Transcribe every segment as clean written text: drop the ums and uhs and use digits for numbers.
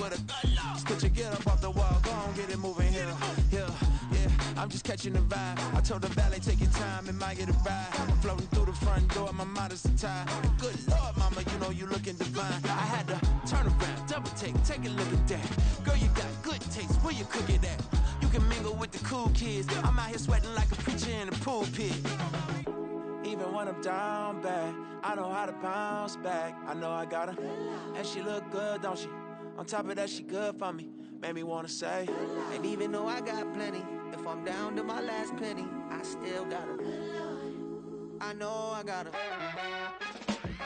with a good luck. Just put your get up off the wall, go on, get it moving here. Yeah, I'm just catching the vibe. I told the valet, take your time, it might get a ride. Floating through the front door, my mind is tied. Good Lord, mama, you know you looking divine. I had to turn around, double take a look at that. Girl, you got good taste, where you cook it at? You can mingle with the cool kids. I'm out here sweating like a preacher in a pulpit. Even when I'm down bad, I know how to bounce back. I know I got her, and she look good, don't she? On top of that, she good for me. Made me wanna say, and even though I got plenty, if I'm down to my last penny, I still got her. I know I got her.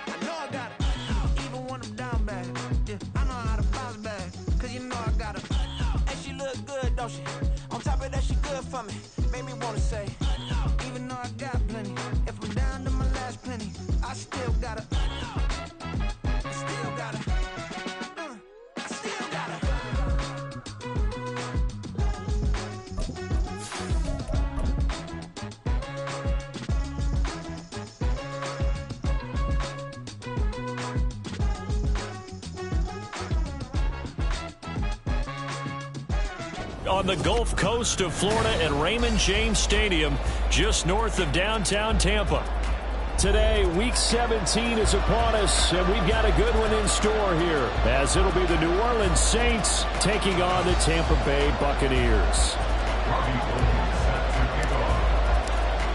I know I got her. Even when I'm down bad, yeah, I know how to bounce back. Cause you know I got her. And she look good, don't she? On top of that, she good for me. Made me wanna say, even though I got plenty, if I'm down to my last penny, I still got her. I still got her. I still got her. On the Gulf Coast of Florida at Raymond James Stadium, just north of downtown Tampa. Today, Week 17 is upon us, and we've got a good one in store here, as it'll be the New Orleans Saints taking on the Tampa Bay Buccaneers.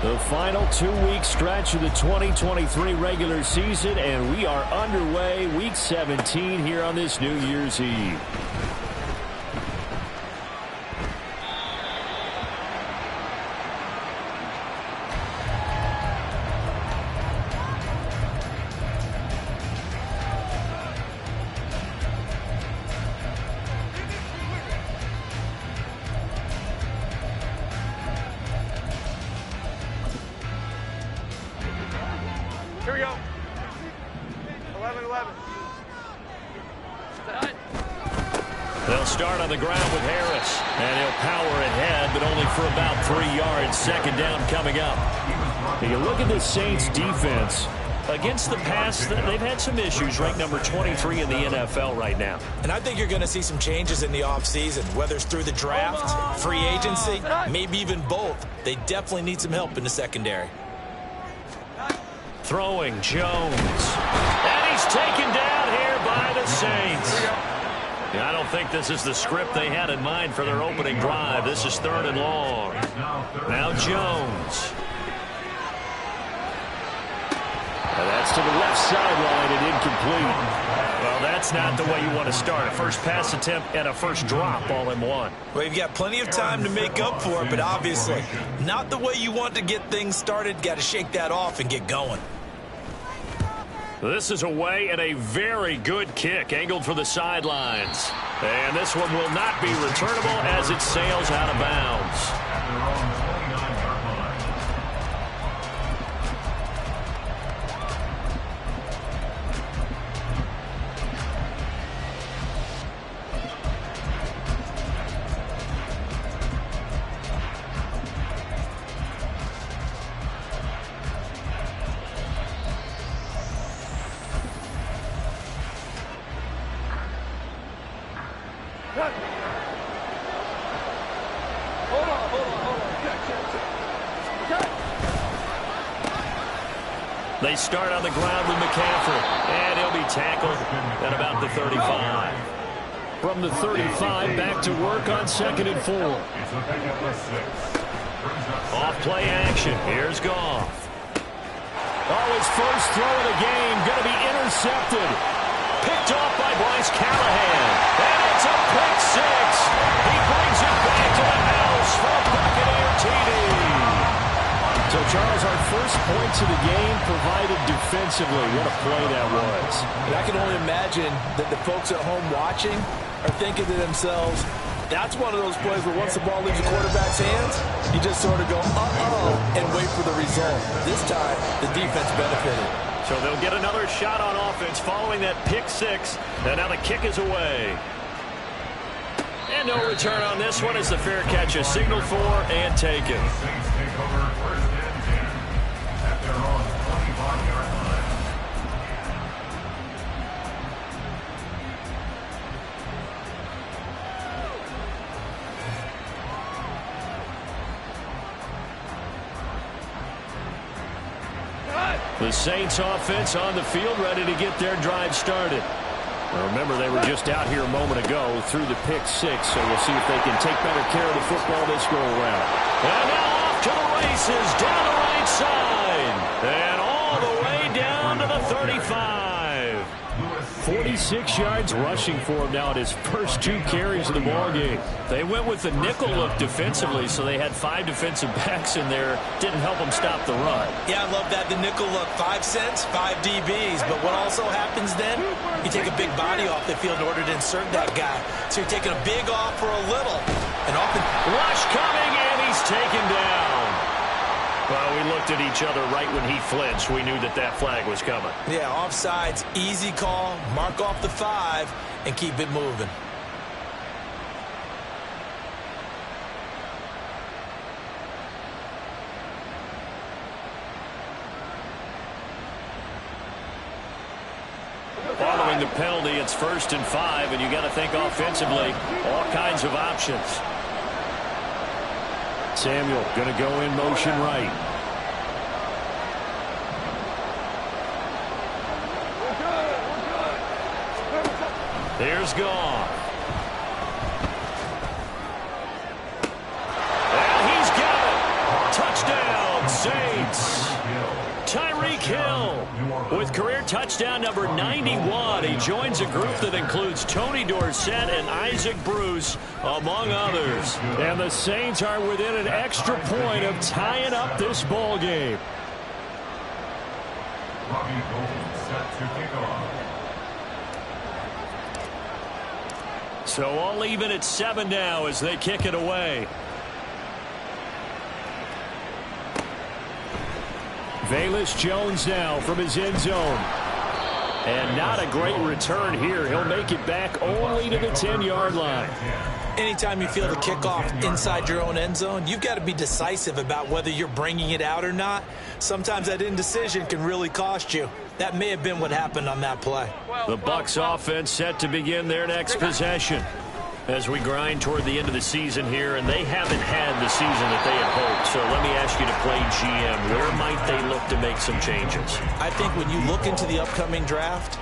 The final 2-week stretch of the 2023 regular season, and we are underway, Week 17 here on this New Year's Eve. Here we go. 11-11. They'll start on the ground with Harris, and he'll power ahead, but only for about 3 yards. Second down coming up. You look at the Saints defense. Against the pass, they've had some issues, ranked number 23 in the NFL right now. And I think you're going to see some changes in the offseason, whether it's through the draft, free agency, maybe even both. They definitely need some help in the secondary. Throwing Jones. And he's taken down here by the Saints. I don't think this is the script they had in mind for their opening drive. This is 3rd and long. Now Jones. And that's to the left sideline and incomplete. Well, that's not the way you want to start. A first pass attempt and a first drop all in one. Well, you've got plenty of time to make up for it, but obviously not the way you want to get things started. Got to shake that off and get going. This is away and a very good kick angled for the sidelines. And this one will not be returnable as it sails out of bounds. They start on the ground with McCaffrey, and he'll be tackled at about the 35. From the 35, back to work on 2nd and 4. Off play action. Here's Goff. Oh, his first throw of the game going to be intercepted. Picked off by Bryce Callahan. And it's a pick six. He brings it back to the house for a Buccaneer TD. So, Charles, our first points of the game provided defensively. What a play that was. And I can only imagine that the folks at home watching are thinking to themselves, that's one of those plays where once the ball leaves the quarterback's hands, you just sort of go, uh-oh, and wait for the result. This time, the defense benefited. So they'll get another shot on offense following that pick six. And now the kick is away. And no return on this one as the fair catch is signaled for and taken. The Saints offense on the field, ready to get their drive started. Now remember, they were just out here a moment ago through the pick six, so we'll see if they can take better care of the football this go-around. And now off to the races, down the right side, and all the way down to the 35. 46 yards rushing for him now at his first 2 carries of the ballgame. They went with the nickel look defensively, so they had 5 defensive backs in there. Didn't help them stop the run. Yeah, I love that, the nickel look. 5 cents, 5 DBs. But what also happens then, you take a big body off the field in order to insert that guy. So you're taking a big off for a little. And often, rush coming, and he's taken down. Well, we looked at each other right when he flinched. We knew that that flag was coming. Yeah, offsides, easy call, mark off the 5, and keep it moving. Following the penalty, it's 1st and 5, and you got to think offensively, all kinds of options. Samuel going to go in motion right. There's Goff. And he's got it. Touchdown, Saints. Tyreek Hill with career touchdown number 91. He joins a group that includes Tony Dorsett and Isaac Bruce, among others. And the Saints are within an extra point of tying up this ball game. So all even at 7 now as they kick it away. Velus Jones now from his end zone. And not a great return here. He'll make it back only to the 10-yard line. Anytime you feel the kickoff inside your own end zone, you've got to be decisive about whether you're bringing it out or not. Sometimes that indecision can really cost you. That may have been what happened on that play. The Bucs offense set to begin their next possession as we grind toward the end of the season here, and they haven't had the season that they had hoped. So let me ask you to play GM. Where might they look to make some changes? I think when you look into the upcoming draft,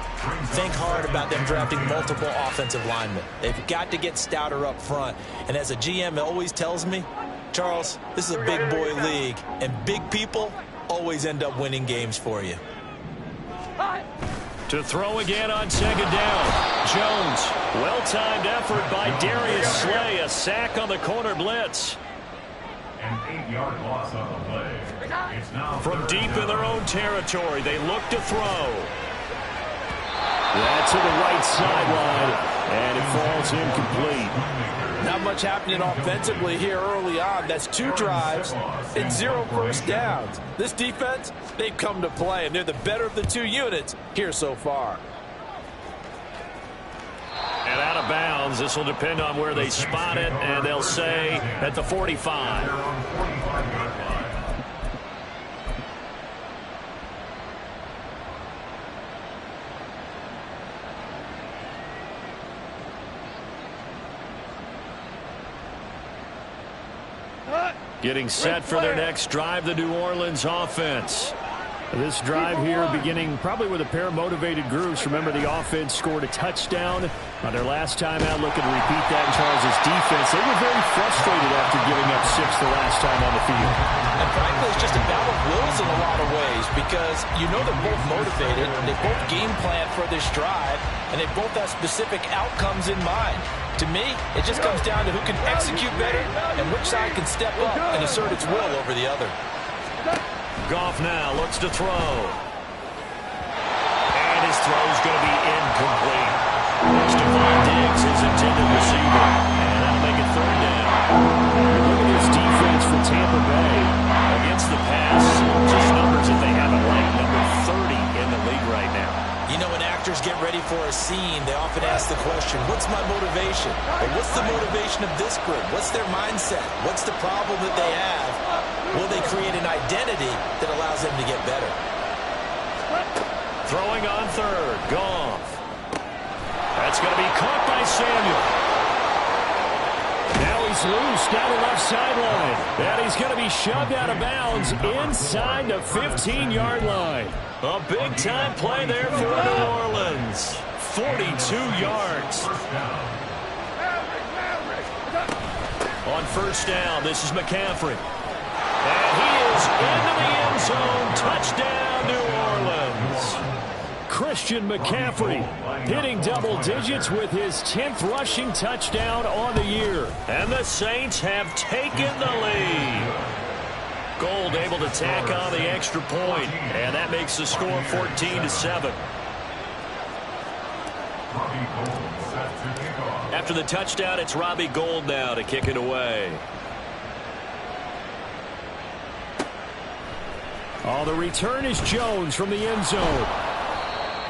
think hard about them drafting multiple offensive linemen. They've got to get stouter up front. And as a GM, it always tells me, Charles, this is a big boy league, and big people always end up winning games for you. To throw again on 2nd down. Jones, well-timed effort by Darius Slay. A sack on the corner blitz. An 8-yard loss on the play. It's now from deep in their own territory, they look to throw. That's to the right sideline, and it falls incomplete. Not much happening offensively here early on. That's 2 drives and 0 first downs. This defense, they've come to play, and they're the better of the 2 units here so far. And out of bounds. This will depend on where they spot it, and they'll say at the 45. Getting set for their next drive, the New Orleans offense. This drive here beginning probably with a pair of motivated groups. Remember, the offense scored a touchdown on their last time out. Looking to repeat that in Charles' defense. They were very frustrated after giving up 6 the last time on the field. And frankly, it's just a battle of wills in a lot of ways because you know they're both motivated. They both game plan for this drive, and they both have specific outcomes in mind. To me, it just comes down to who can execute better and which side can step up and assert its will over the other. Goff now looks to throw. And his throw's going to be incomplete. Stephon Diggs, his intended receiver. And that'll make it 3rd down. Look at this defense for Tampa Bay against the pass. Just numbers that they haven't liked. Number 30 in the league right now. You know, when actors get ready for a scene, they often ask the question, what's my motivation? Or what's the motivation of this group? What's their mindset? What's the problem that they have? Will they create an identity that allows them to get better? Throwing on 3rd. Goff. That's going to be caught by Samuel. Now he's loose down the left sideline. And he's going to be shoved out of bounds inside the 15-yard line. A big-time play there for New Orleans. 42 yards. On first down, this is McCaffrey. And he is into the end zone. Touchdown, New Orleans. Christian McCaffrey hitting double digits with his 10th rushing touchdown on the year. And the Saints have taken the lead. Gold able to tack on the extra point, and that makes the score 14-7. After the touchdown, it's Robbie Gould now to kick it away. Oh, the return is Jones from the end zone.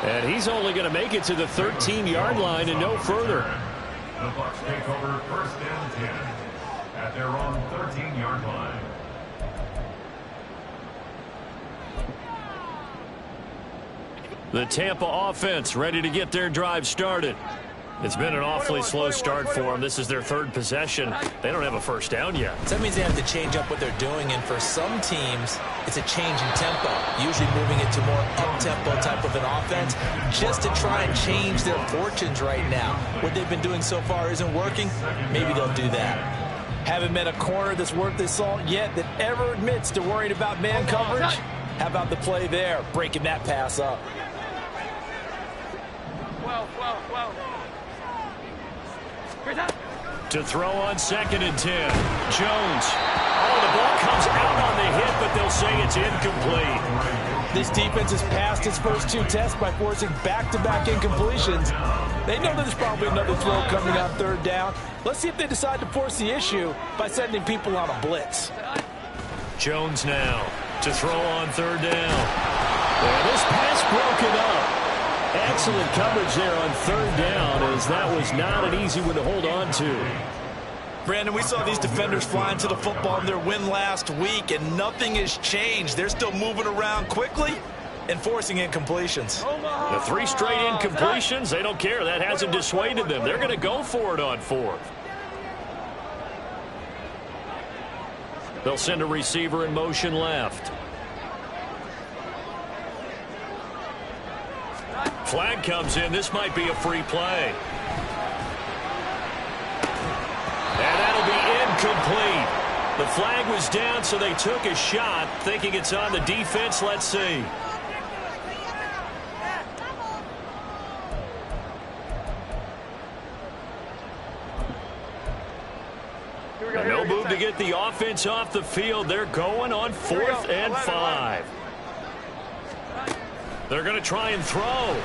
And he's only going to make it to the 13-yard line and no further. The Bucs take over first and 10 at their own 13-yard line. The Tampa offense ready to get their drive started. It's been an awfully slow start for them. This is their third possession. They don't have a first down yet. So that means they have to change up what they're doing, and for some teams, it's a change in tempo, usually moving it to more up-tempo type of an offense just to try and change their fortunes right now. What they've been doing so far isn't working. Maybe they'll do that. Haven't met a corner that's worth their salt yet that ever admits to worrying about man coverage. How about the play there, breaking that pass up? To throw on 2nd and 10. Jones. Oh, the ball comes out on the hit, but they'll say it's incomplete. This defense has passed its first 2 tests by forcing back-to-back incompletions. They know there's probably another throw coming on 3rd down. Let's see if they decide to force the issue by sending people on a blitz. Jones now to throw on 3rd down. And this pass broken up. Excellent coverage there on 3rd down, as that was not an easy one to hold on to. Brandon, we saw these defenders flying to the football in their win last week, and nothing has changed. They're still moving around quickly and forcing incompletions. The 3 straight incompletions, they don't care. That hasn't dissuaded them. They're going to go for it on 4th. They'll send a receiver in motion left. Flag comes in. This might be a free play. And that'll be incomplete. The flag was down, so they took a shot, thinking it's on the defense. Let's see. And no move to get the offense off the field. They're going on 4th and 5. They're going to try and throw.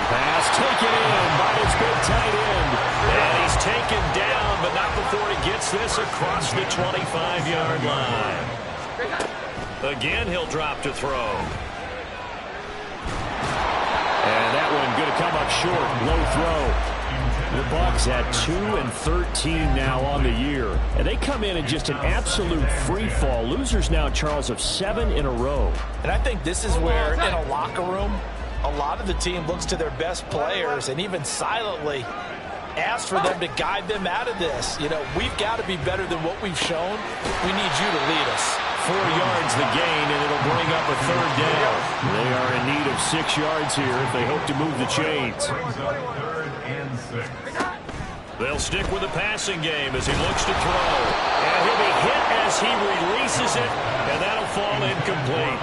Pass taken in by his big tight end. And he's taken down, but not before he gets this across the 25-yard line. Again, he'll drop to throw. And that one going to come up short. Low throw. The Bucs at 2 and 13 now on the year. And they come in just an absolute free fall. Losers now, Charles, of 7 in a row. And I think this is where, in a locker room, a lot of the team looks to their best players and even silently asks for them to guide them out of this. You know, we've got to be better than what we've shown. We need you to lead us. 4 yards the gain, and it'll bring up a 3rd down. They are in need of 6 yards here if they hope to move the chains. They'll stick with the passing game as he looks to throw. And he'll be hit as he releases it, and that'll fall incomplete.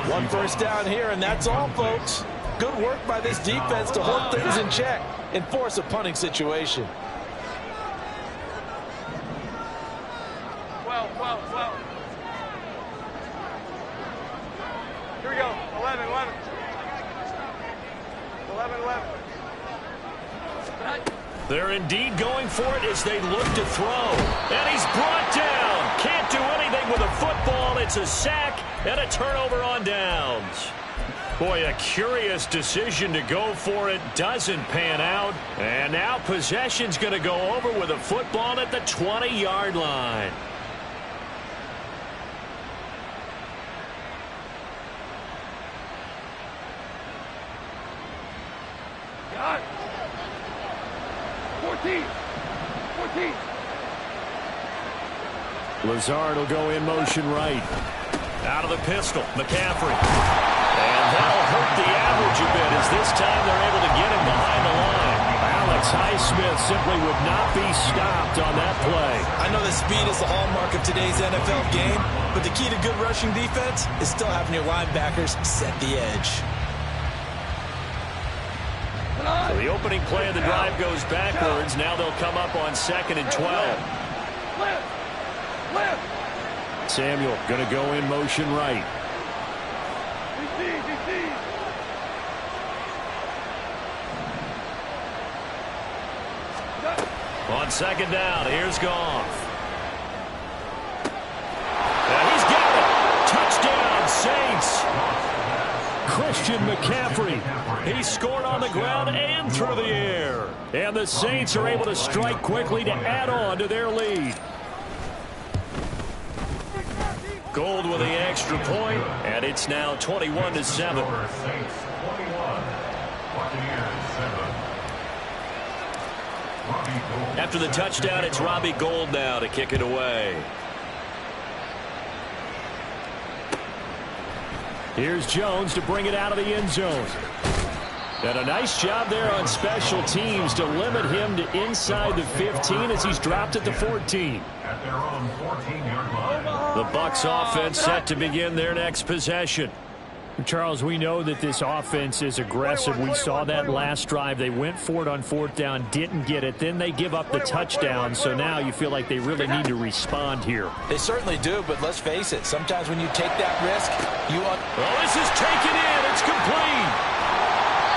1 first down here, and that's all, folks. Good work by this defense to hold things in check and force a punting situation. 12. Here we go. 11. 11. They're indeed going for it as they look to throw. And he's brought down. Can't do anything with a football. It's a sack and a turnover on downs. Boy, a curious decision to go for it. Doesn't pan out. And now possession's going to go over with a football at the 20-yard line. Lazard will go in motion right. Out of the pistol, McCaffrey. And that'll hurt the average a bit as this time they're able to get him behind the line. Alex Highsmith simply would not be stopped on that play. I know that speed is the hallmark of today's NFL game, but the key to good rushing defense is still having your linebackers set the edge. So the opening play of the drive goes backwards. Now they'll come up on 2nd and 12. Samuel going to go in motion right. On 2nd down, here's Goff. And he's got it. Touchdown, Saints. Christian McCaffrey. He scored on the ground and through the air. And the Saints are able to strike quickly to add on to their lead. Gold with the extra point, and it's now 21-7. Saints 21, Buccaneers 7. After the touchdown, it's Robbie Gould now to kick it away. Here's Jones to bring it out of the end zone. And a nice job there on special teams to limit him to inside the 15 as he's dropped at the 14. At their own 14-yard line. The Bucs offense set to begin their next possession. Charles, we know that this offense is aggressive. We saw that last drive. They went for it on 4th down, didn't get it. Then they give up the touchdown. So now you feel like they really need to respond here. They certainly do, but let's face it. Sometimes when you take that risk, you want... Oh, this is taken in. It's complete.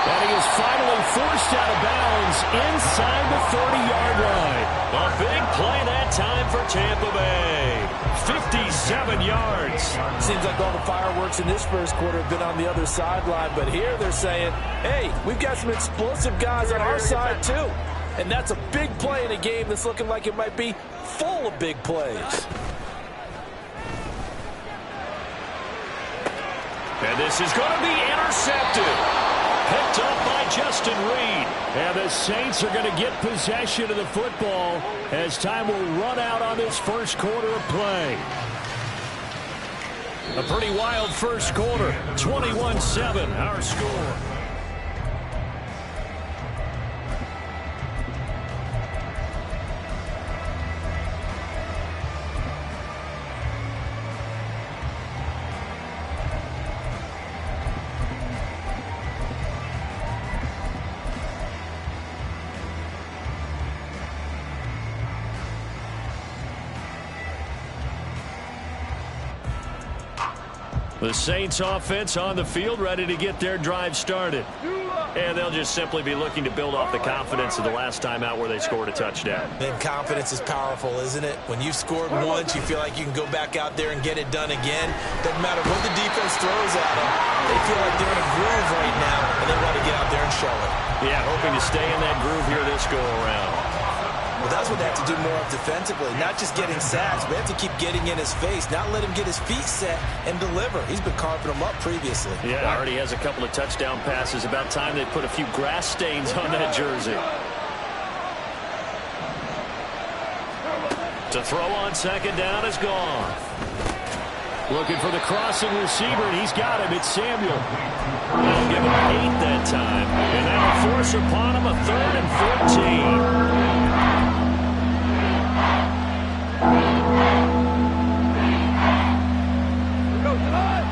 And he is finally forced out of bounds inside the 30-yard line. A big play that time for Tampa Bay. 57 yards. Seems like all the fireworks in this first quarter have been on the other sideline, but here they're saying, hey, we've got some explosive guys on our side too. And that's a big play in a game that's looking like it might be full of big plays. And this is going to be intercepted. Picked up by Justin Reed. And the Saints are going to get possession of the football as time will run out on this first quarter of play. A pretty wild first quarter. 21-7, our score. The Saints offense on the field ready to get their drive started. And they'll just simply be looking to build off the confidence of the last time out where they scored a touchdown. And confidence is powerful, isn't it? When you've scored once, you feel like you can go back out there and get it done again. Doesn't matter what the defense throws at them. They feel like they're in a groove right now, and they want to get out there and show it. Yeah, hoping to stay in that groove here this go-around. Well, that's what they have to do more of defensively. Not just getting sacks, but they have to keep getting in his face, not let him get his feet set and deliver. He's been carving them up previously. Yeah, already has a couple of touchdown passes. About time they put a few grass stains on that jersey. To throw on 2nd down is gone. Looking for the crossing receiver, and he's got him. It's Samuel. They'll give him 8 that time. And that'll force upon him a 3rd and 14.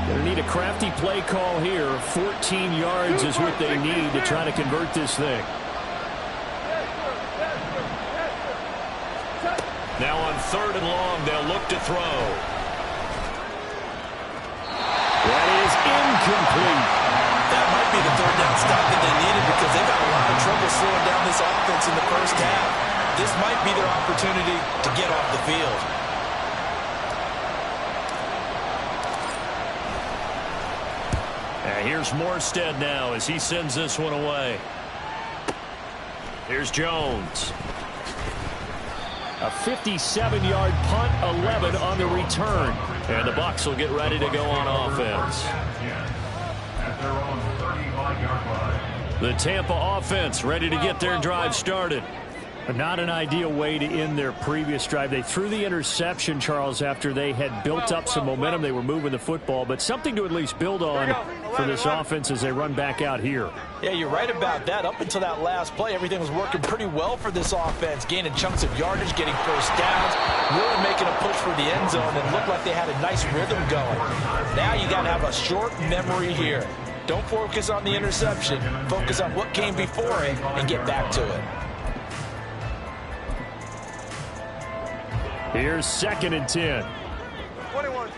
Gonna need a crafty play call here. 14 yards is what they need to try to convert this thing. Now on 3rd and long, they'll look to throw. That is incomplete. That might be the 3rd down stop that they needed because they've had a lot of trouble slowing down this offense in the first half. This might be their opportunity to get off the field. Here's Morstead now as he sends this one away. Here's Jones. A 57-yard punt, 11 on the return. And the Bucs will get ready to go on offense. At their own 35-yard line. The Tampa offense ready to get their drive started. Not an ideal way to end their previous drive. They threw the interception, Charles, after they had built up some momentum. They were moving the football, but something to at least build on for this offense as they run back out here. Yeah, you're right about that. Up until that last play, everything was working pretty well for this offense, gaining chunks of yardage, getting first downs, really making a push for the end zone, and looked like they had a nice rhythm going. Now you got to have a short memory here. Don't focus on the interception. Focus on what came before it and get back to it. Here's 2nd and 10. 21.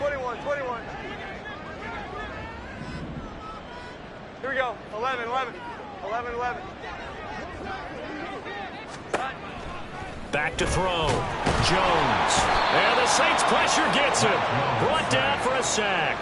Here we go. 11. Back to throw. Jones. And the Saints pressure gets him. Brought down for a sack.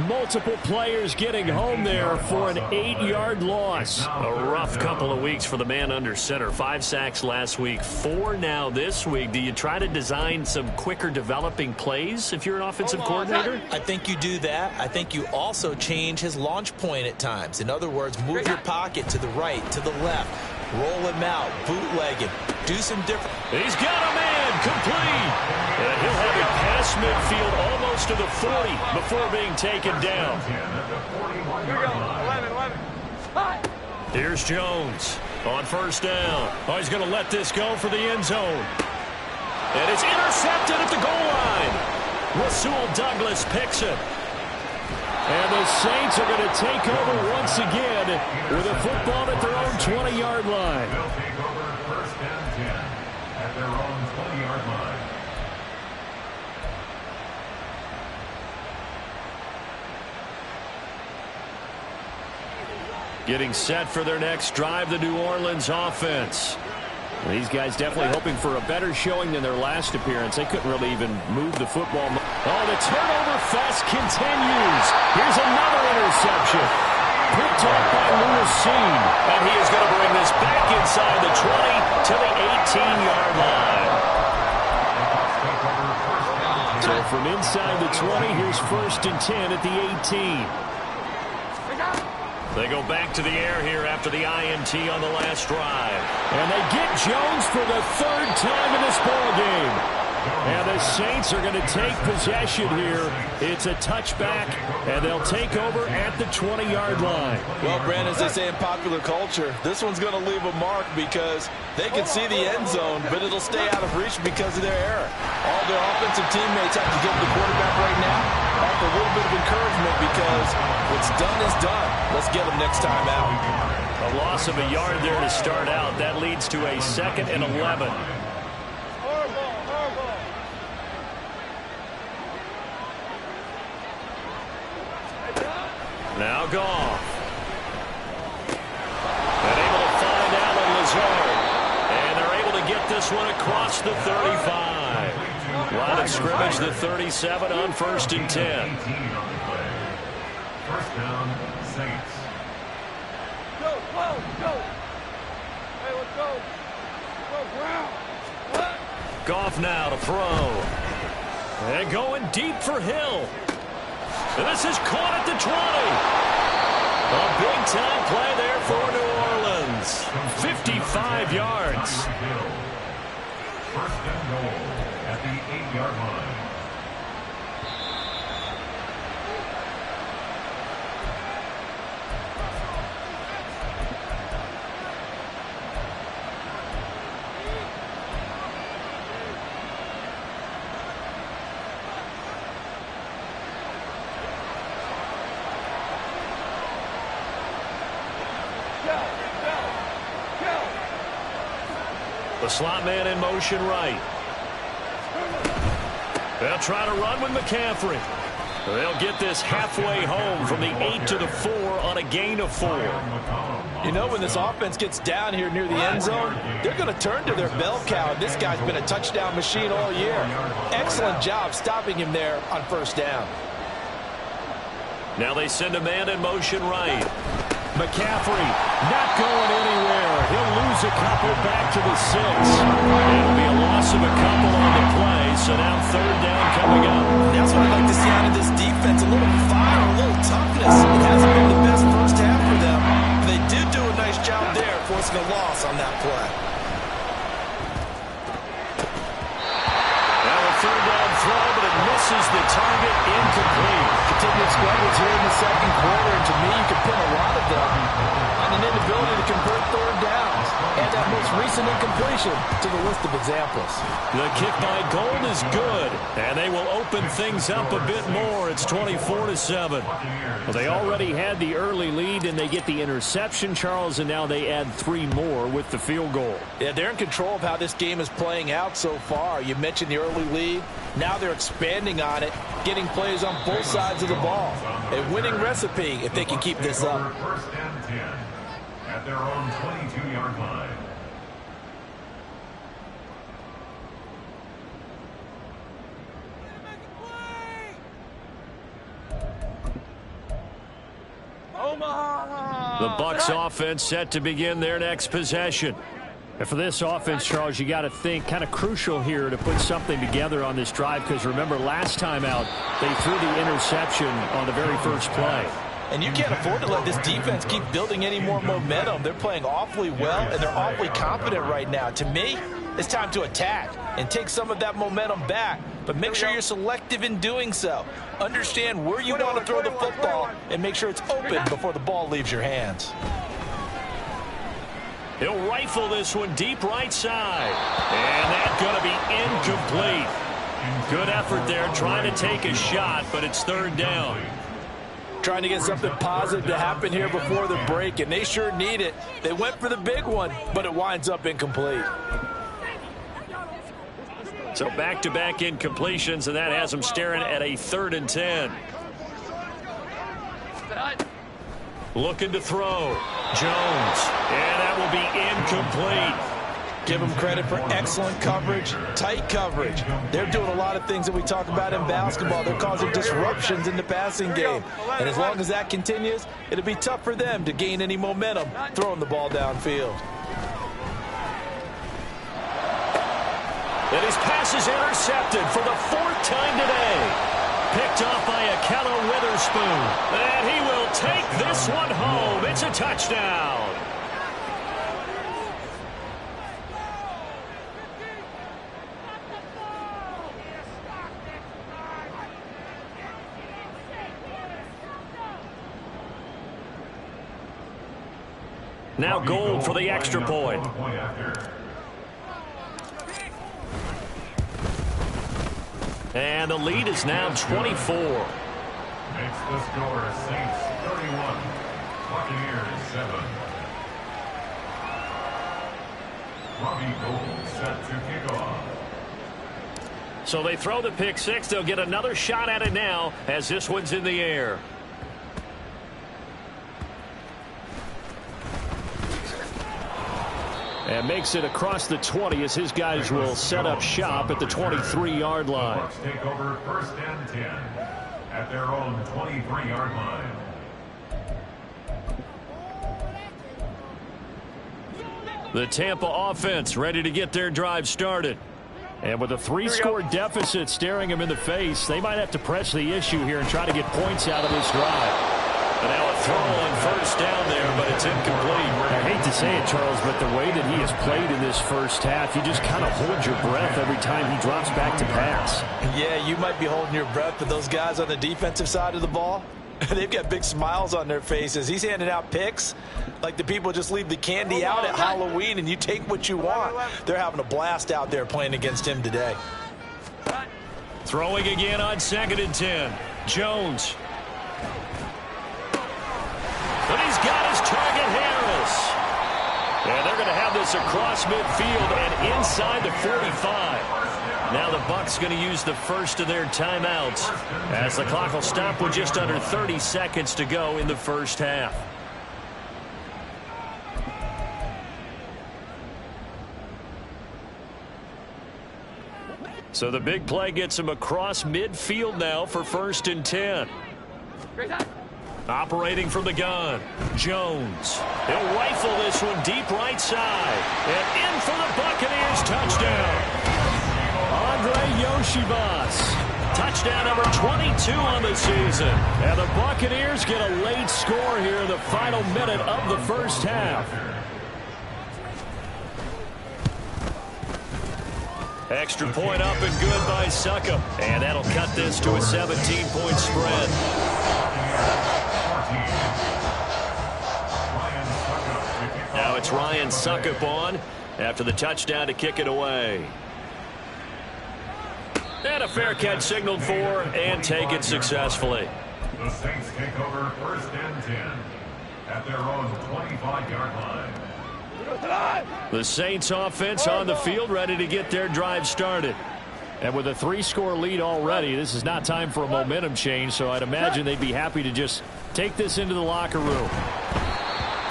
Multiple players getting home there for an 8-yard loss. A rough couple of weeks for the man under center. 5 sacks last week, 4 now this week. Do you try to design some quicker developing plays if you're an offensive coordinator? I think you do that. I think you also change his launch point at times. In other words, move your pocket to the right, to the left. Roll him out, bootleg him, do some different. He's got a man complete. And he'll have it past midfield almost to the 40 before being taken down. Here we go. 11. Here's Jones on first down. Oh, he's going to let this go for the end zone. And it's intercepted at the goal line. Rasul Douglas picks it. And the Saints are going to take over once again with a football at their own 20-yard line. They'll take over 1st and 10 at their own 20-yard line. Getting set for their next drive, the New Orleans offense. These guys definitely hoping for a better showing than their last appearance. They couldn't really even move the football. Oh, the turnover fest continues. Here's another interception. Picked off by Lewis Cine. And he is going to bring this back inside the 20 to the 18-yard line. So from inside the 20, here's 1st and 10 at the 18. They go back to the air here after the INT on the last drive. And they get Jones for the 3rd time in this ballgame. And the Saints are going to take possession here. It's a touchback, and they'll take over at the 20-yard line. Well, Brandon, as they say in popular culture, this one's going to leave a mark because they can see the end zone, but it'll stay out of reach because of their error. All their offensive teammates have to give the quarterback right now offer a little bit of encouragement because what's done is done. Let's get them next time out. A loss of a yard there to start out. That leads to a 2nd and 11. Now Goff. And able to find Allen Lazard. And they're able to get this one across the 35. Line of scrimmage, the 37 on 1st and 10. 1st down, Saints. Go. Hey, let's go. Go, Brown. Goff now to throw. And going deep for Hill. And this is caught at the 20. A big-time play there for New Orleans. 55 yards. 1st and goal at the 8-yard line. The slot man in motion right. They'll try to run with McCaffrey. They'll get this halfway home from the 8 to the 4 on a gain of 4. You know, when this offense gets down here near the end zone, they're going to turn to their bell cow. This guy's been a touchdown machine all year. Excellent job stopping him there on 1st down. Now they send a man in motion right. McCaffrey not going anywhere. He'll lose a couple back to the 6. It'll be a loss of a couple on the play, so now 3rd down coming up. That's what I'd like to see out of this defense. A little fire, a little toughness. It hasn't been the best 1st half for them. They did do a nice job there, forcing a loss on that play. recent incompletion to the list of examples. The kick by Gold is good, and they will open things up a bit more. It's 24-7. Well, they already had the early lead, and they get the interception, Charles, and now they add 3 more with the field goal. Yeah, they're in control of how this game is playing out so far. You mentioned the early lead. Now they're expanding on it, getting plays on both sides of the ball. A winning recipe if they can keep this up. First and 10 at their own 22-yard line. The Bucs offense set to begin their next possession. And for this offense, Charles, you got to think kind of crucial here to put something together on this drive, because remember last time out they threw the interception on the very first play. And you can't afford to let this defense keep building any more momentum. They're playing awfully well, and they're awfully confident right now. To me, it's time to attack and take some of that momentum back. But make sure you're selective in doing so. Understand where you want to throw the football and make sure it's open before the ball leaves your hands. He'll rifle this one deep right side. And that's going to be incomplete. Good effort there trying to take a shot, but it's third down. Trying to get something positive to happen here before the break, and they sure need it. They went for the big one, but it winds up incomplete. So back-to-back incompletions, and that has them staring at a 3rd and 10. Looking to throw. Jones. And that will be incomplete. Give them credit for excellent coverage, tight coverage. They're doing a lot of things that we talk about in basketball. They're causing disruptions in the passing game. And as long as that continues, it'll be tough for them to gain any momentum throwing the ball downfield. And his pass is intercepted for the 4th time today. Picked off by Ahkello Witherspoon. And he will take this one home. It's a touchdown. Now Gold for the extra point. And the lead is now 24. Makes the score Saints 31, Buccaneers 7. Robbie Gould set to kick off. So they throw the pick six. They'll get another shot at it now as this one's in the air. And makes it across the 20 as his guys will set up shop at the 23-yard line. The Bucs take over 1st and 10 at their own 23-yard line. The Tampa offense ready to get their drive started. And with a 3-score deficit staring them in the face, they might have to press the issue here and try to get points out of this drive. And now a throw on 1st down there, but it's incomplete. I hate to say it, Charles, but the way that he has played in this first half, you just kind of hold your breath every time he drops back to pass. Yeah, you might be holding your breath, but those guys on the defensive side of the ball, they've got big smiles on their faces. He's handing out picks like the people just leave the candy out at Halloween and you take what you want. They're having a blast out there playing against him today. Throwing again on 2nd and 10. Jones. But he's got his target, Harris. And they're going to have this across midfield and inside the 45. Now the Bucs going to use the first of their timeouts as the clock will stop with just under 30 seconds to go in the first half. So the big play gets him across midfield now for 1st and 10. Operating from the gun, Jones. He'll rifle this one deep right side. And in for the Buccaneers touchdown. Andre Yoshibas. Touchdown number 22 on the season. And the Buccaneers get a late score here in the final minute of the first half. Extra point up and good by Succop. And that'll cut this to a 17-point spread. Now it's Ryan Succop on. after the touchdown to kick it away. And a fair catch signaled for and taken successfully. The Saints take over 1st and 10 at their own 25-yard line. The Saints offense on the field, ready to get their drive started. And with a 3-score lead already, this is not time for a momentum change, so I'd imagine they'd be happy to just take this into the locker room.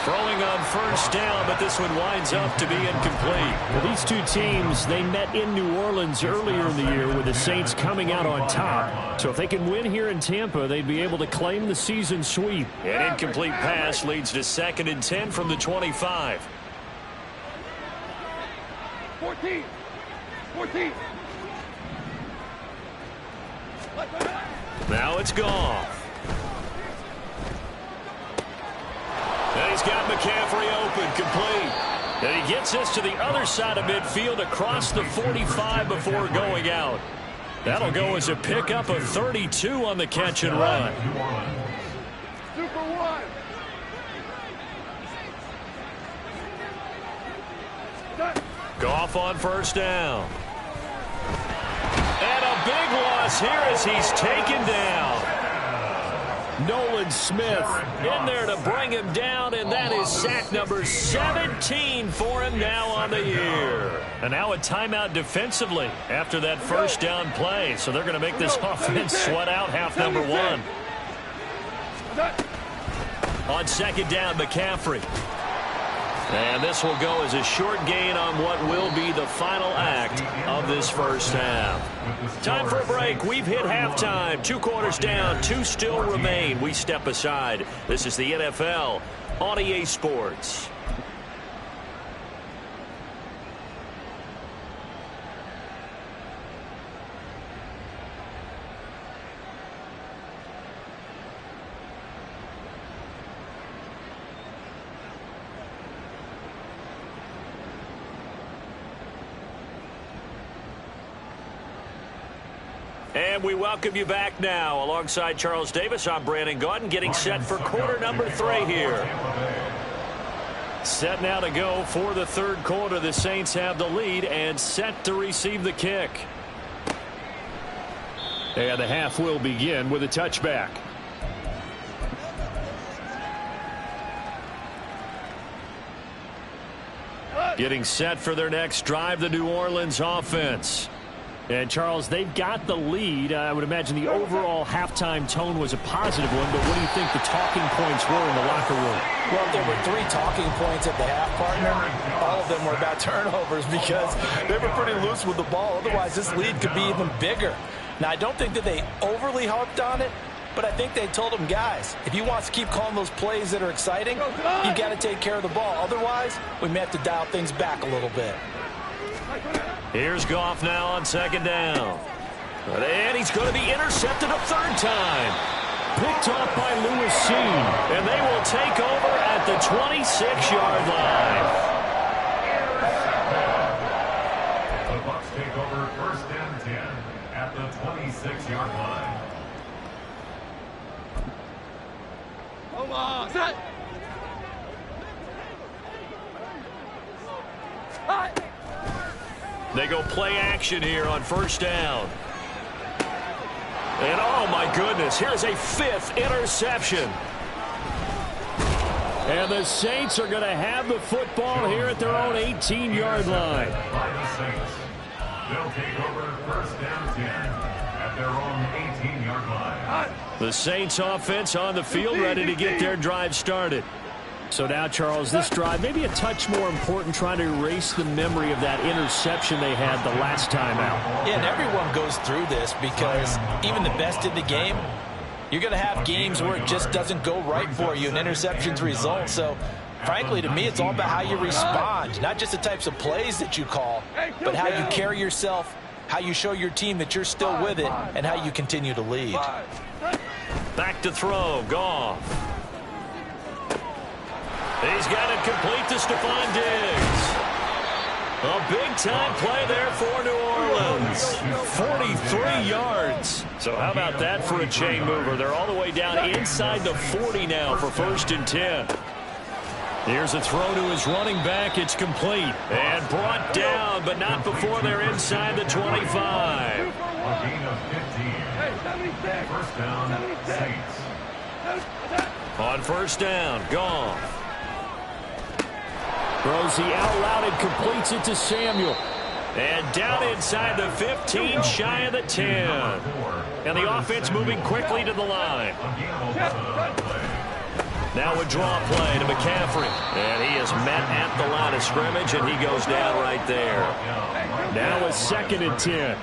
Throwing on 1st down, but this one winds up to be incomplete. Well, these two teams, they met in New Orleans earlier in the year with the Saints coming out on top. So if they can win here in Tampa, they'd be able to claim the season sweep. An incomplete pass leads to 2nd and 10 from the 25. 14. Now it's Goff. And he's got McCaffrey open, complete. And he gets this to the other side of midfield across the 45 before going out. That'll go as a pickup of 32 on the catch and run. Super one. Goff on 1st down. And a big loss here as he's taken down. Nolan Smith In there to bring him down, and that is sack number 17 for him now on the year. And now a timeout defensively after that 1st down play. So they're going to make this offense sweat out half number 1. On 2nd down, McCaffrey. And this will go as a short gain on what will be the final act of this 1st half. Time for a break. We've hit halftime. 2 quarters down, 2 still remain. We step aside. This is the NFL on EA Sports. And we welcome you back now. Alongside Charles Davis, I'm Brandon Gaudin, getting set for quarter number 3 here. Set now to go for the 3rd quarter. The Saints have the lead and set to receive the kick. And the half will begin with a touchback. Getting set for their next drive, the New Orleans offense. And, Charles, they've got the lead. I would imagine the overall halftime tone was a positive one, but what do you think the talking points were in the locker room? Well, there were 3 talking points at the half, partner. All of them were about turnovers because they were pretty loose with the ball. Otherwise, this lead could be even bigger. Now, I don't think that they overly harped on it, but I think they told them, guys, if you want to keep calling those plays that are exciting, you've got to take care of the ball. Otherwise, we may have to dial things back a little bit. Here's Goff now on 2nd down. And he's going to be intercepted a 3rd time. Picked off by Lewis Cine. And they will take over at the 26-yard line. The Bucs take over 1st and 10 at the 26-yard line. Come on. Set. Hi. They go play action here on 1st down. And oh my goodness, here's a 5th interception. And the Saints are going to have the football here at their own 18-yard line. By the Saints. They'll take over 1st and 10 at their own 18-yard line. The Saints offense on the field, ready to get their drive started. So now, Charles, this drive maybe a touch more important, trying to erase the memory of that interception they had the last time out. Yeah, and everyone goes through this because even the best in the game, you're going to have games where it just doesn't go right for you, and interceptions result. So, frankly, to me, it's all about how you respond, not just the types of plays that you call, but how you carry yourself, how you show your team that you're still with it, and how you continue to lead. Back to throw, Goff. He's got it complete to Stephon Diggs. A big-time play there for New Orleans. 43 yards. So how about that for a chain mover? They're all the way down inside the 40 now for 1st and 10. Here's a throw to his running back. It's complete. And brought down, but not before they're inside the 25. A gain of 15. First down, Saints. On first down, Goff. Throws the out route and completes it to Samuel. And down inside the 15, shy of the 10. And the offense moving quickly to the line. Now a draw play to McCaffrey. And he is met at the line of scrimmage, and he goes down right there. Now a 2nd and 10.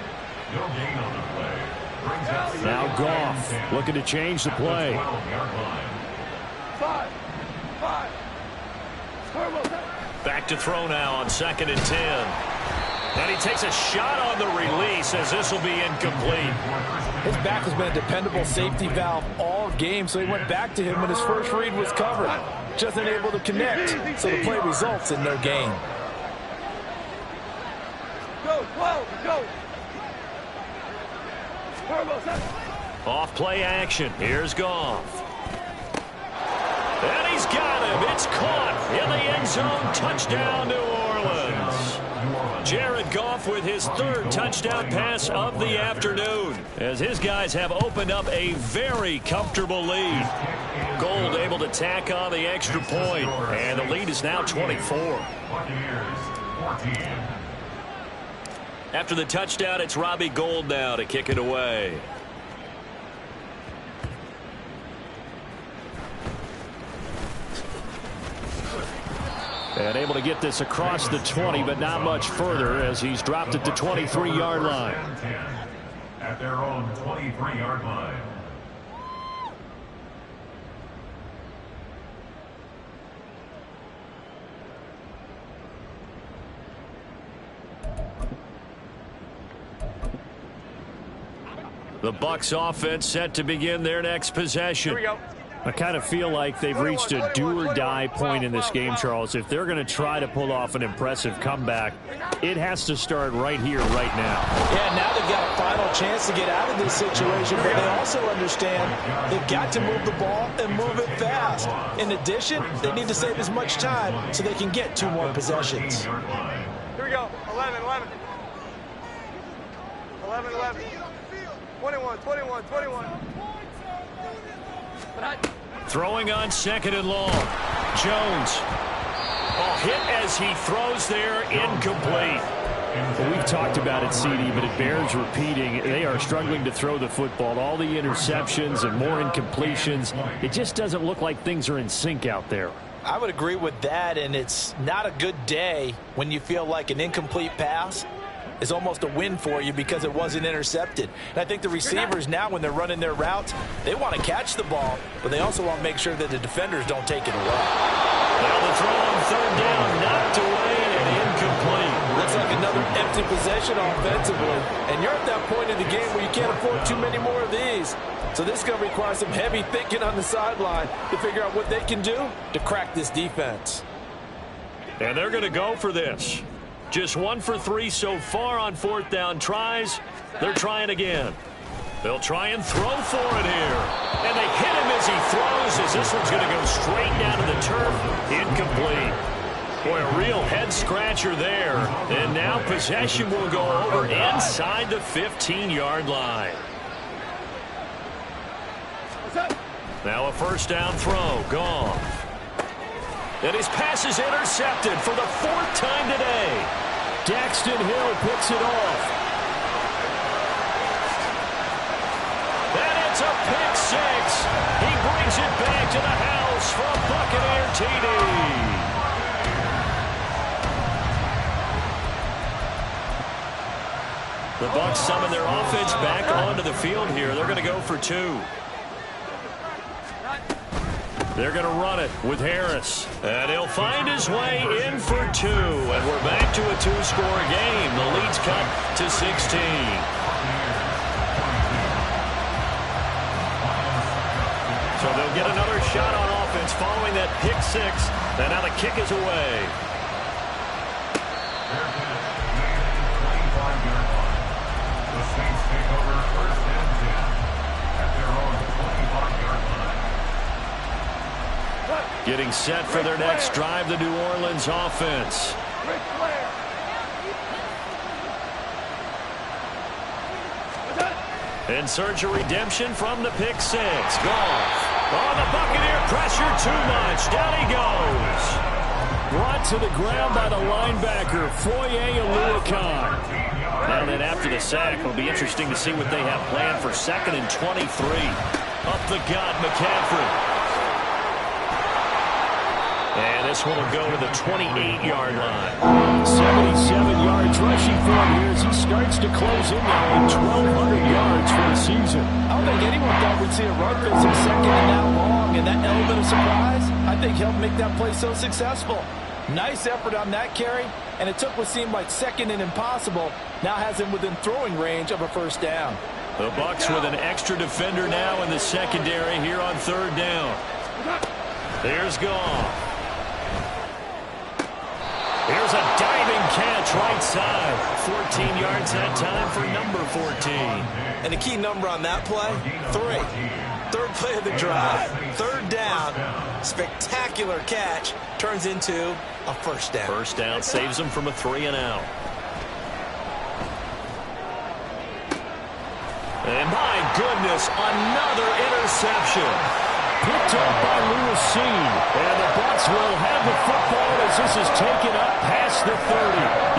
Now Goff looking to change the play. Back to throw now on 2nd and 10. And he takes a shot on the release as this will be incomplete. His back has been a dependable safety valve all game, so he went back to him when his first read was covered. Just unable to connect, so the play results in no gain. Go. Off play action. Here's Goff. And he's got him. It's caught in the end zone. Touchdown, New Orleans. Jared Goff with his 3rd touchdown pass of the afternoon, as his guys have opened up a very comfortable lead. Gold able to tack on the extra point, and the lead is now 24. After the touchdown, it's Robbie Gould now to kick it away. And able to get this across the 20, but not much further as he's dropped it to 23-yard line. At their own 23-yard line. The Bucs offense set to begin their next possession. Here we go. I kind of feel like they've reached a do-or-die point in this game, Charles. If they're going to try to pull off an impressive comeback, it has to start right here, right now. Yeah, now they've got a final chance to get out of this situation, but they also understand they've got to move the ball and move it fast. In addition, they need to save as much time so they can get 2 more possessions. Here we go. 11. 21. Throwing on 2nd and long. Jones. Hit as he throws there, incomplete. Well, we've talked about it, CD, but it bears repeating. They are struggling to throw the football. All the interceptions and more incompletions. It just doesn't look like things are in sync out there. I would agree with that, and it's not a good day when you feel like an incomplete pass is almost a win for you because it wasn't intercepted. And I think the receivers now, when they're running their routes, they want to catch the ball, but they also want to make sure that the defenders don't take it away. Now the throw on 3rd down, knocked away and incomplete. Looks like another empty possession offensively, and you're at that point in the game where you can't afford too many more of these. So this is going to require some heavy thinking on the sideline to figure out what they can do to crack this defense. And they're going to go for this. Just 1 for 3 so far on 4th down tries. They're trying again. They'll try and throw for it here. And they hit him as he throws, as this one's going to go straight down to the turf. Incomplete. Boy, a real head-scratcher there. And now possession will go over inside the 15-yard line. Now a 1st down throw. Goff. And his pass is intercepted for the 4th time today. Daxton Hill picks it off. And it's a pick 6. He brings it back to the house from Buccaneer TD. The Bucs summon their offense back onto the field here. They're going to go for 2. They're going to run it with Harris. And he'll find his way in for 2. And we're back to a 2-score game. The lead's cut to 16. So they'll get another shot on offense following that pick 6. And now the kick is away. The Saints take over 1st and 10 at their own 25-yard line. Getting set for their next drive, the New Orleans offense. In search of redemption from the pick six. Goff. Oh, the Buccaneer pressure too much. Down he goes. Brought to the ground by the linebacker, Foye Oluokun. Now then, after the sack, it'll be interesting to see what they have planned for 2nd and 23. Up the gut, McCaffrey. And this one will go to the 28-yard line. 77 yards rushing for him here as he starts to close in now at 1,200 yards for the season. I don't think anyone thought we'd see a run finish 2nd and that long, and that element of surprise, I think, helped make that play so successful. Nice effort on that carry, and it took what seemed like 2nd and impossible, now has him within throwing range of a 1st down. The Bucs with an extra defender now in the secondary here on 3rd down. There's Goff. Here's a diving catch right side. 14 yards that time for number 14. And the key number on that play, 3. 3rd play of the drive. 3rd down. Spectacular catch. Turns into a 1st down. 1st down saves them from a 3-and-out. And my goodness, another interception. Picked up by Lewis Cine. And the Bucs will have the football as this is taken up past the 30.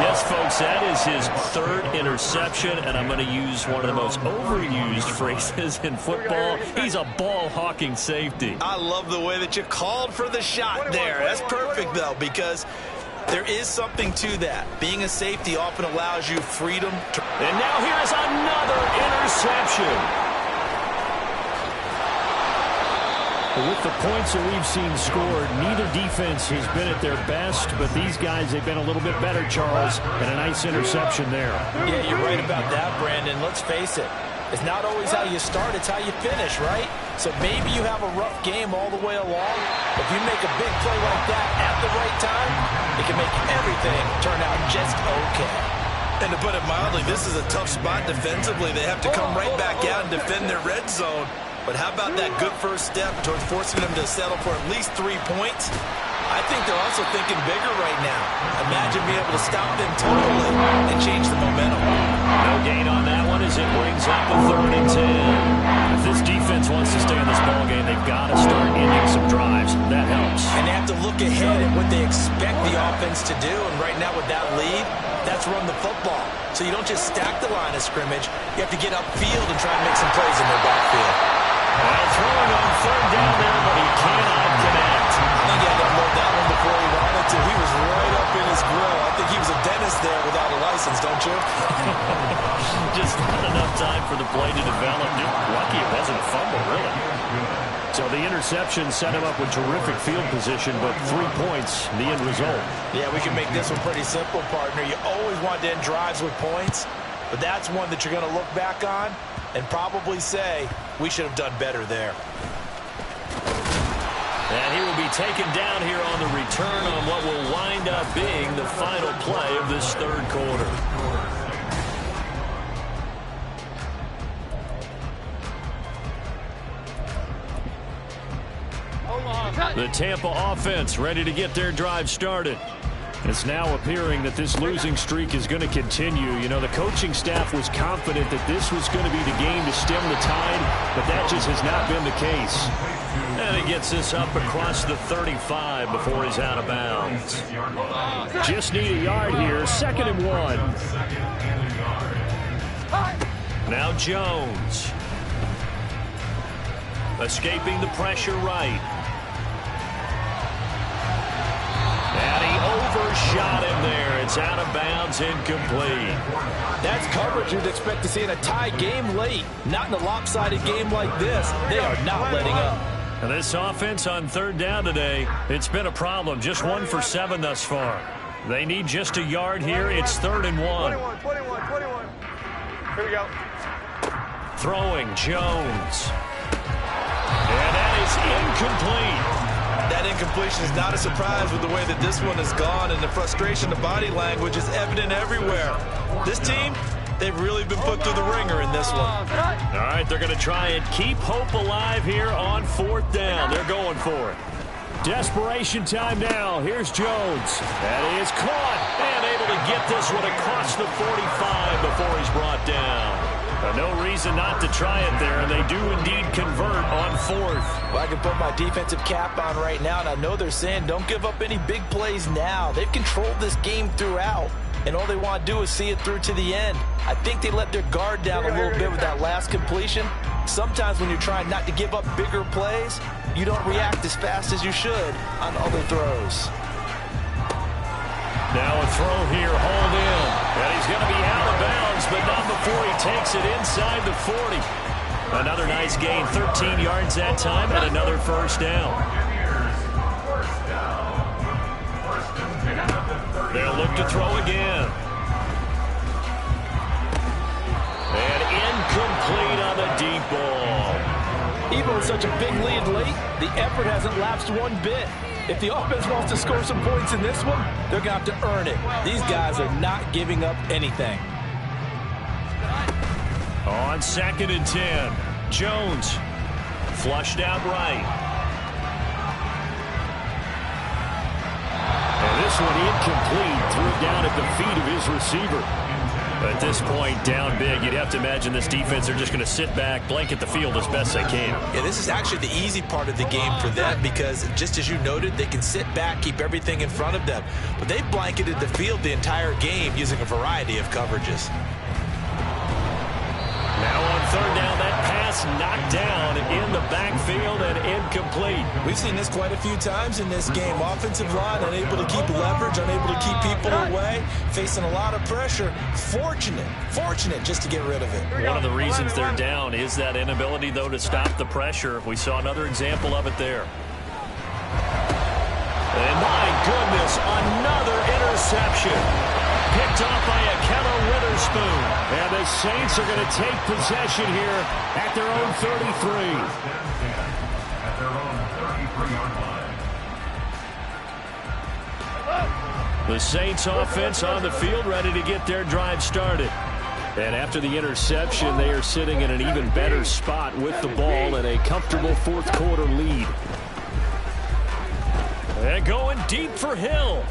Yes, folks, that is his 3rd interception, and I'm going to use one of the most overused phrases in football. He's a ball-hawking safety. I love the way that you called for the shot there. That's perfect, though, because there is something to that. Being a safety often allows you freedom. And now here is another interception. With the points that we've seen scored, neither defense has been at their best, but these guys, they've been a little bit better, Charles, and a nice interception there. Yeah, you're right about that, Brandon. Let's face it. It's not always how you start, it's how you finish, right? So maybe you have a rough game all the way along. If you make a big play like that at the right time, it can make everything turn out just okay. And to put it mildly, this is a tough spot defensively. They have to come right back out and defend their red zone. But how about that good first step towards forcing them to settle for at least 3 points? I think they're also thinking bigger right now. Imagine being able to stop them totally and change the momentum. No gain on that one as it brings up a 3rd and 10. If this defense wants to stay in this ballgame, they've got to start ending some drives. That helps. And they have to look ahead at what they expect the offense to do. And right now with that lead, that's run the football. So you don't just stack the line of scrimmage. You have to get upfield and try and make some plays in their backfield. Well, throwing on 3rd down there, but he cannot connect. I think he had to unload that one before he wanted to. He was right up in his grill. I think he was a dentist there without a license, don't you? Just not enough time for the play to develop. Lucky it wasn't a fumble, really. So the interception set him up with terrific field position, but 3 points, the end result. Yeah, we can make this one pretty simple, partner. You always want to end drives with points, but that's one that you're going to look back on and probably say, we should have done better there. And he will be taken down here on the return on what will wind up being the final play of this 3rd quarter. The Tampa offense ready to get their drive started. It's now appearing that this losing streak is going to continue. You know, the coaching staff was confident that this was going to be the game to stem the tide, but that just has not been the case. And he gets this up across the 35 before he's out of bounds. Just need a yard here, 2nd and 1. Now Jones. Escaping the pressure right. And he overshot him there. It's out of bounds, incomplete. That's coverage you'd expect to see in a tie game late. Not in a lopsided game like this. They are not letting up. And this offense on 3rd down today, it's been a problem. Just 1 for 7 thus far. They need just a yard here. It's 3rd and 1. 21. Here we go. Throwing Jones. And that is incomplete. That incompletion is not a surprise with the way that this one has gone, and the frustration, the body language is evident everywhere. This team, they've really been put through the ringer in this one. All right, they're going to try and keep hope alive here on 4th down. They're going for it. Desperation time now. Here's Jones. That is caught and able to get this one across the 45 before he's brought down. No reason not to try it there, and they do indeed convert on fourth. Well, I can put my defensive cap on right now, and I know they're saying don't give up any big plays now. They've controlled this game throughout, and all they want to do is see it through to the end. I think they let their guard down a little bit with that last completion. Sometimes when you're trying not to give up bigger plays, you don't react as fast as you should on other throws. Now a throw here, hauled in. And he's going to be out of bounds, but not before he takes it inside the 40. Another nice gain, 13 yards that time, and another first down. They'll look to throw again. And incomplete on the deep ball. Even with such a big lead late, the effort hasn't lapsed one bit. If the offense wants to score some points in this one, they're going to have to earn it. These guys are not giving up anything. On 2nd and 10, Jones flushed out right. And this one incomplete, threw it down at the feet of his receiver. At this point, down big, you'd have to imagine this defense are just going to sit back, blanket the field as best they can. Yeah, this is actually the easy part of the game for them because, just as you noted, they can sit back, keep everything in front of them. But they've blanketed the field the entire game using a variety of coverages. Now on 3rd down, that pass knocked down in the backfield and incomplete. We've seen this quite a few times in this game. Offensive line unable to keep leverage, unable to keep people away, facing a lot of pressure. Fortunate just to get rid of it. One of the reasons they're down is that inability, though, to stop the pressure. We saw another example of it there. And my goodness, another interception. Picked off by Ahkello Witherspoon. And the Saints are going to take possession here at their own 33. At their own 33-yard line. The Saints offense on the field, ready to get their drive started. And after the interception, they are sitting in an even better spot with the ball and a comfortable 4th quarter lead. And going deep for Hill.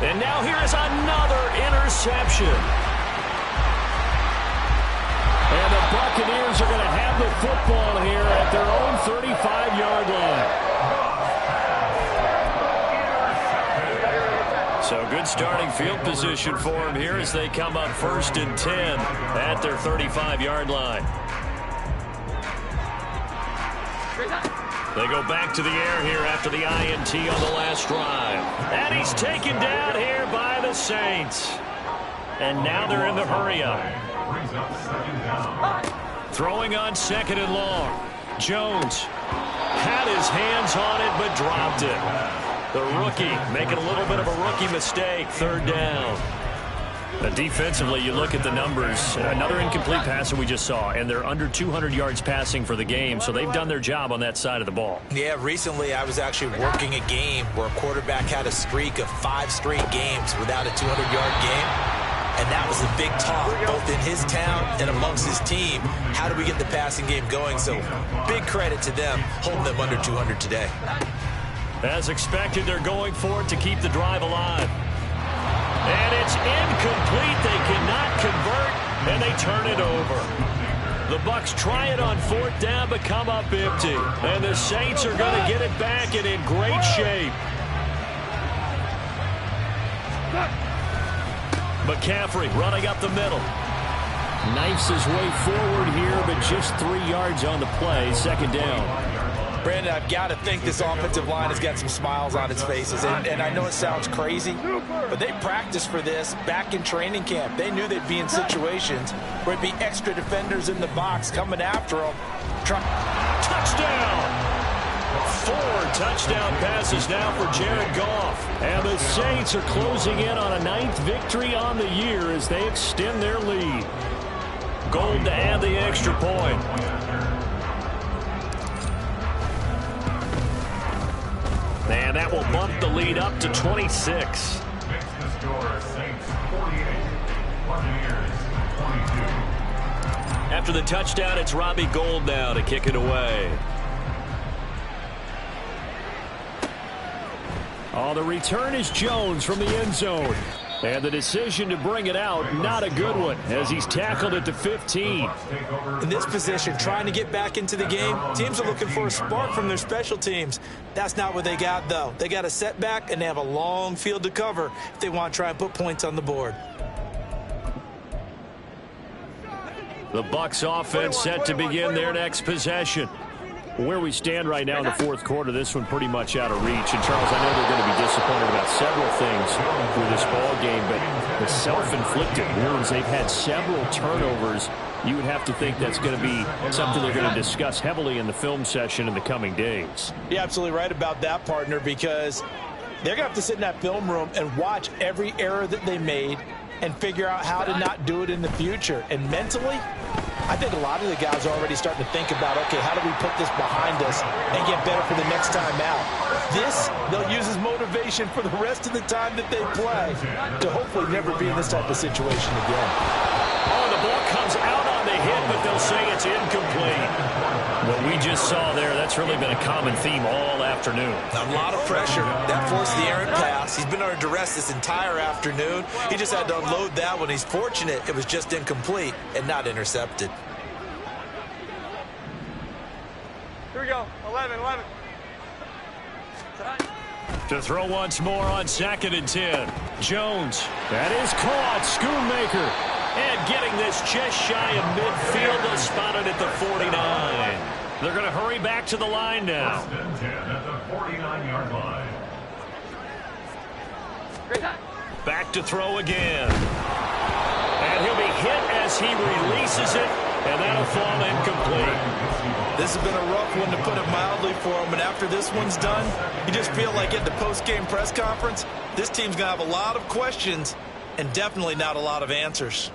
And now here is another interception. And the Buccaneers are going to have the football here at their own 35-yard line. So good starting field position for them here as they come up 1st and 10 at their 35-yard line. They go back to the air here after the INT on the last drive. And he's taken down here by the Saints. And now they're in the hurry-up. Throwing on 2nd and long. Jones had his hands on it but dropped it. The rookie making a little bit of a rookie mistake. 3rd down. Defensively, you look at the numbers. Another incomplete pass that we just saw, and they're under 200 yards passing for the game, so they've done their job on that side of the ball. Yeah, recently I was actually working a game where a quarterback had a streak of 5 straight games without a 200-yard game, and that was a big talk, both in his town and amongst his team. How do we get the passing game going? So big credit to them holding them under 200 today. As expected, they're going for it to keep the drive alive. And it's incomplete. They cannot convert, and they turn it over. The Bucs try it on 4th down, but come up empty. And the Saints are going to get it back and in great shape. McCaffrey running up the middle. Knifes his way forward here, but just 3 yards on the play. 2nd down. Brandon, I've got to think this offensive line has got some smiles on its faces. And I know it sounds crazy, but they practiced for this back in training camp. They knew they'd be in situations where it'd be extra defenders in the box coming after them. Touchdown! 4 touchdown passes now for Jared Goff. And the Saints are closing in on a 9th victory on the year as they extend their lead. Gold to add the extra point. And that will bump the lead up to 26. Makes the score Saints 48, Buccaneers 22. After the touchdown, it's Robbie Gould now to kick it away. Oh, the return is Jones from the end zone. And the decision to bring it out, not a good one, as he's tackled at the 15. In this position, trying to get back into the game, teams are looking for a spark from their special teams. That's not what they got, though. They got a setback, and they have a long field to cover if they want to try and put points on the board. The Bucs offense set to begin their next possession. Where we stand right now in the fourth quarter, this one pretty much out of reach. And, Charles, I know they're going to be disappointed about several things with this ball game, but the self-inflicted wounds, they've had several turnovers. You would have to think that's going to be something they're going to discuss heavily in the film session in the coming days. You're absolutely right about that, partner, because they're going to have to sit in that film room and watch every error that they made and figure out how to not do it in the future. And mentally, I think a lot of the guys are already starting to think about, okay, how do we put this behind us and get better for the next time out? This, they'll use as motivation for the rest of the time that they play to hopefully never be in this type of situation again. Oh, the ball comes out on the hit, but they'll say it's incomplete. What we just saw there, that's really been a common theme all afternoon. A lot of pressure. That forced the errant pass. He's been under duress this entire afternoon. He just had to unload that one. He's fortunate it was just incomplete and not intercepted. Here we go. 11. To throw once more on 2nd and 10. Jones. That is caught. Schoonmaker. And getting this just shy of midfield. They'll spot it at the 49. They're going to hurry back to the line now. 1st and 10 at the 49-yard line. Back to throw again. And he'll be hit as he releases it. And that'll fall incomplete. This has been a rough one, to put it mildly, for him. And after this one's done, you just feel like at the post-game press conference, this team's going to have a lot of questions and definitely not a lot of answers.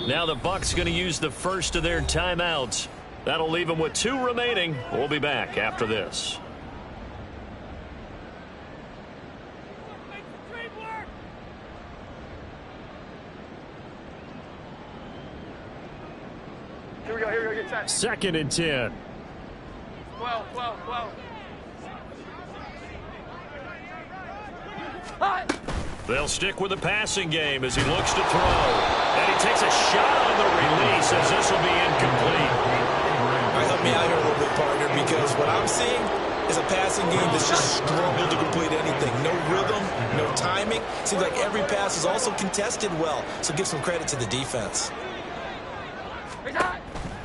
Now the Bucs going to use the first of their timeouts. That'll leave them with 2 remaining. We'll be back after this. Here we go, get set. 2nd and 10. 12. They'll stick with the passing game as he looks to throw. And he takes a shot on the release as this will be incomplete. All right, help me out here a little bit, partner, because what I'm seeing is a passing game that's just struggled to complete anything. No rhythm, no timing. Seems like every pass is also contested well, so give some credit to the defense.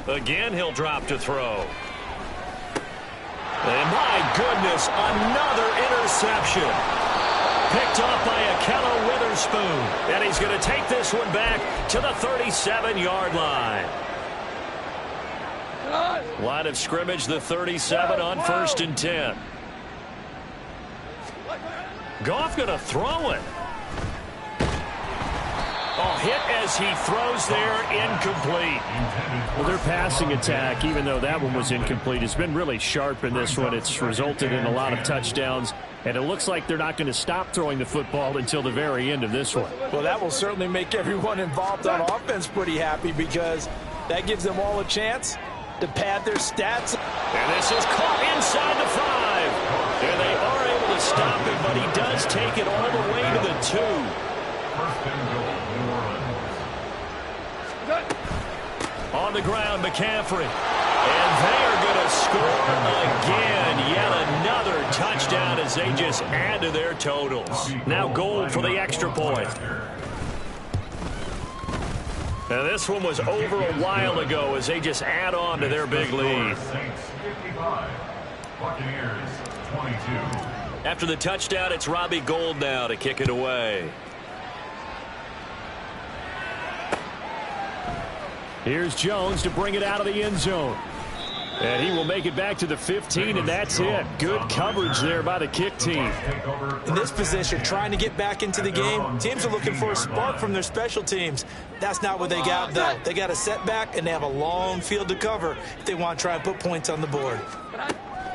Again, he'll drop to throw. And my goodness, another interception. Picked off by Ahkello Witherspoon. And he's going to take this one back to the 37-yard line. Line of scrimmage, the 37 on 1st and 10. Goff going to throw it. Oh, hit as he throws there, incomplete. Well, their passing attack, even though that one was incomplete, has been really sharp in this one. It's resulted in a lot of touchdowns, and it looks like they're not going to stop throwing the football until the very end of this one. Well, that will certainly make everyone involved on offense pretty happy, because that gives them all a chance to pad their stats. And this is caught inside the 5. And they are able to stop it, but he does take it all the way to the 2. 1st and goal, New Orleans. On the ground, McCaffrey. And they are going to score again. Yet another touchdown as they just add to their totals. Now Gold for the extra point. Now this one was over a while ago as they just add on to their big lead. Saints 55, Buccaneers 22. After the touchdown, it's Robbie Gould now to kick it away. Here's Jones to bring it out of the end zone. And he will make it back to the 15, and that's it. Good coverage there by the kick team. In this position, trying to get back into the game, teams are looking for a spark from their special teams. That's not what they got, though. They got a setback, and they have a long field to cover if they want to try and put points on the board.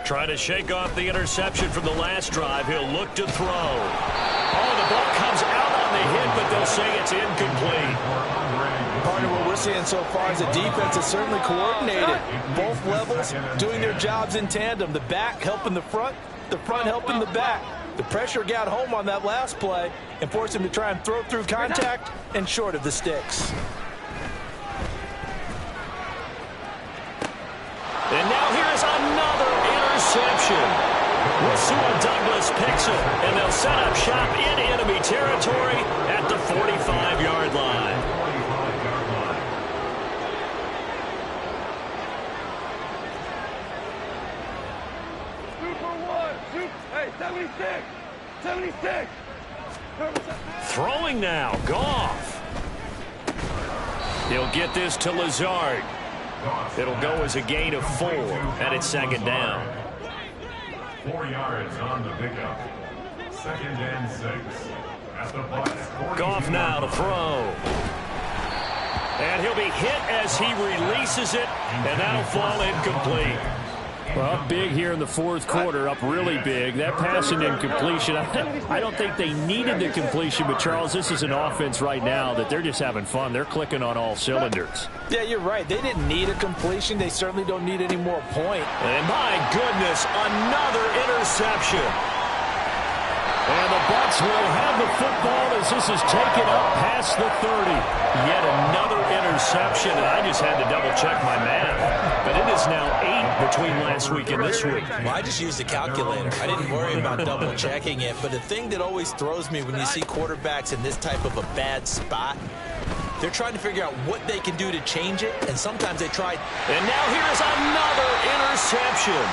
Trying to shake off the interception from the last drive. He'll look to throw. Oh, the ball comes out on the hit, but they'll say it's incomplete. Partner, what we're seeing so far is the defense is certainly coordinated. Both levels doing their jobs in tandem. The back helping the front helping the back. The pressure got home on that last play and forced him to try and throw through contact and short of the sticks. And now here's another interception. Rasul Douglas picks it, and they'll set up shop in enemy territory at the 45-yard line. Hey, 76! 76! Throwing now, Goff. He'll get this to Lazard. It'll go as a gain of 4, and it's second down. 4 yards on the pickup. 2nd and 6. At the Bucs. Goff now to throw. And he'll be hit as he releases it, and that'll fall incomplete. Well, big here in the fourth quarter, up really big. That pass and incompletion, I don't think they needed the completion, but, Charles, this is an offense right now that they're just having fun. They're clicking on all cylinders. Yeah, you're right. They didn't need a completion. They certainly don't need any more point. And, my goodness, another interception. And the Bucs will have the football as this is taken up past the 30. Yet another interception, and I just had to double-check my math. But it is now 8 between last week and this week. Well, I just used a calculator. I didn't worry about double-checking it. But the thing that always throws me when you see quarterbacks in this type of a bad spot, they're trying to figure out what they can do to change it, and sometimes they try. And now here's another interception.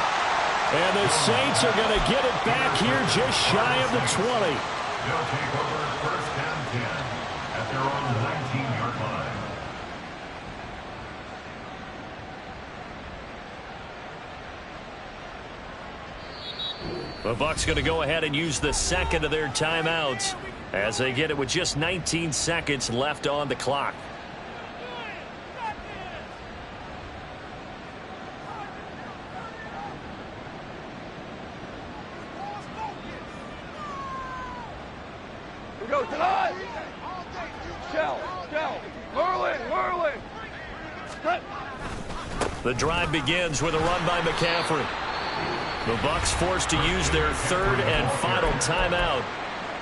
And the Saints are going to get it back here just shy of the 20. They'll take over 1st and 10 at their own 19-yard line. The Bucs going to go ahead and use the second of their timeouts as they get it with just 19 seconds left on the clock. Go tonight! Shell! Whirling! Cut! The drive begins with a run by McCaffrey. The Bucs forced to use their 3rd and final timeout.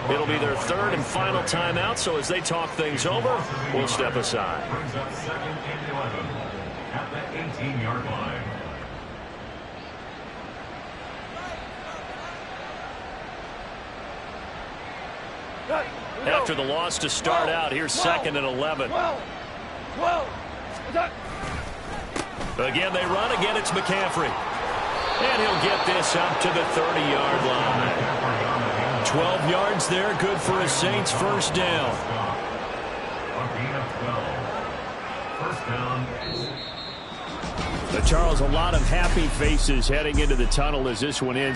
It'll be their 3rd and final timeout, so as they talk things over, we'll step aside. Brings up 2nd and 11 at the 18-yard line. After the loss to start out, here's 2nd and 11. 12. Again, they run. Again, it's McCaffrey. And he'll get this up to the 30-yard line. 12 yards there, good for a Saints first down. A gain of 12. First down. But, Charles, a lot of happy faces heading into the tunnel as this one ends.